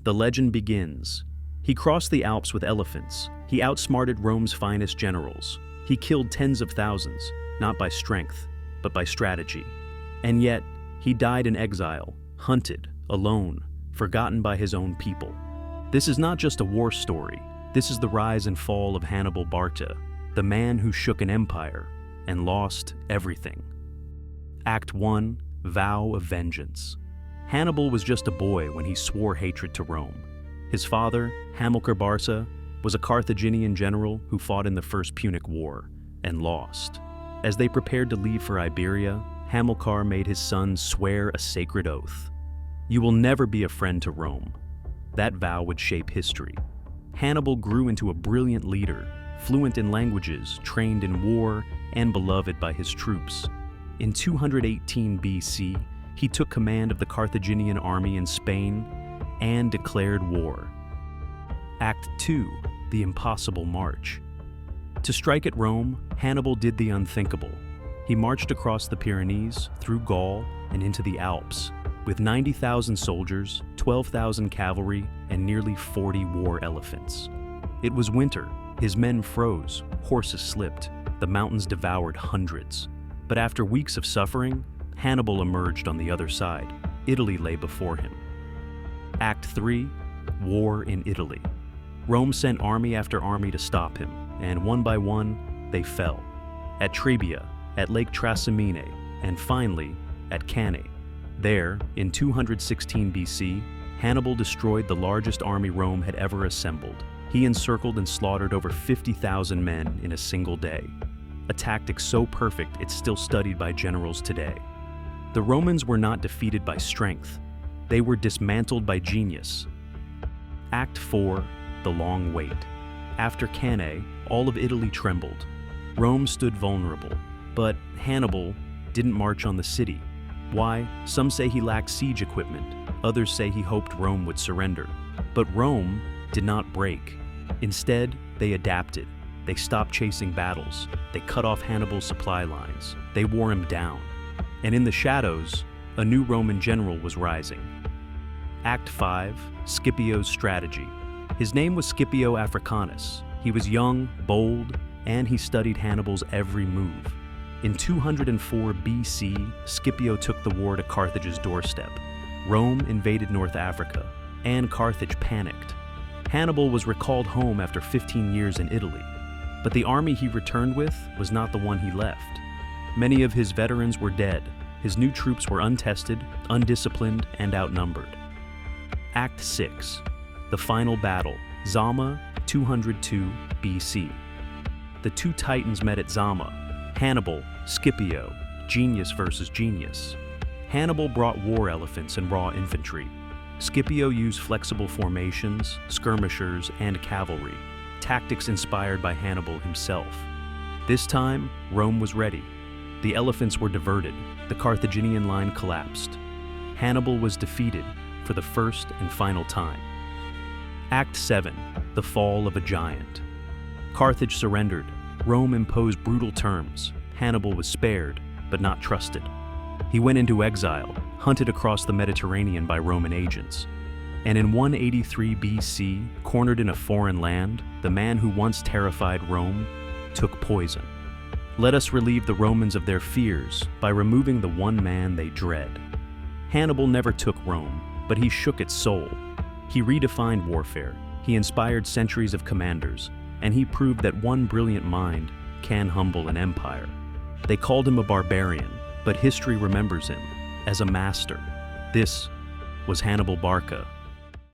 The legend begins. He crossed the Alps with elephants. He outsmarted Rome's finest generals. He killed tens of thousands, not by strength, but by strategy. And yet, he died in exile, hunted, alone, forgotten by his own people. This is not just a war story. This is the rise and fall of Hannibal Barca, the man who shook an empire and lost everything. Act 1, Vow of Vengeance. Hannibal was just a boy when he swore hatred to Rome. His father, Hannibal Barca, was a Carthaginian general who fought in the First Punic War and lost. As they prepared to leave for Iberia, Hamilcar made his son swear a sacred oath. "You will never be a friend to Rome." That vow would shape history. Hannibal grew into a brilliant leader, fluent in languages, trained in war, and beloved by his troops. In 218 BC, he took command of the Carthaginian army in Spain and declared war. Act 2, the impossible march. To strike at Rome, Hannibal did the unthinkable. He marched across the Pyrenees, through Gaul, and into the Alps, with 90,000 soldiers, 12,000 cavalry, and nearly 40 war elephants. It was winter. His men froze, horses slipped, the mountains devoured hundreds. But after weeks of suffering, Hannibal emerged on the other side. Italy lay before him. Act 3, War in Italy. Rome sent army after army to stop him, and one by one, they fell. At Trebia, at Lake Trasimene, and finally, at Cannae. There, in 216 BC, Hannibal destroyed the largest army Rome had ever assembled. He encircled and slaughtered over 50,000 men in a single day. A tactic so perfect it's still studied by generals today. The Romans were not defeated by strength. They were dismantled by genius. Act 4, the long wait. After Cannae, all of Italy trembled. Rome stood vulnerable, but Hannibal didn't march on the city. Why? Some say he lacked siege equipment. Others say he hoped Rome would surrender. But Rome did not break. Instead, they adapted. They stopped chasing battles. They cut off Hannibal's supply lines. They wore him down. And in the shadows, a new Roman general was rising. Act 5, Scipio's strategy. His name was Scipio Africanus. He was young, bold, and he studied Hannibal's every move. In 204 BC, Scipio took the war to Carthage's doorstep. Rome invaded North Africa, and Carthage panicked. Hannibal was recalled home after 15 years in Italy, but the army he returned with was not the one he left. Many of his veterans were dead. His new troops were untested, undisciplined, and outnumbered. Act 6, the final battle, Zama, 202 BC. The two titans met at Zama. Hannibal, Scipio, genius versus genius. Hannibal brought war elephants and raw infantry. Scipio used flexible formations, skirmishers, and cavalry, tactics inspired by Hannibal himself. This time, Rome was ready. The elephants were diverted. The Carthaginian line collapsed. Hannibal was defeated for the first and final time. Act 7, the fall of a giant. Carthage surrendered. Rome imposed brutal terms. Hannibal was spared, but not trusted. He went into exile, hunted across the Mediterranean by Roman agents. And in 183 BC, cornered in a foreign land, the man who once terrified Rome took poison. Let us relieve the Romans of their fears by removing the one man they dread. Hannibal never took Rome, but he shook its soul. He redefined warfare. He inspired centuries of commanders, and he proved that one brilliant mind can humble an empire. They called him a barbarian, but history remembers him as a master. This was Hannibal Barca,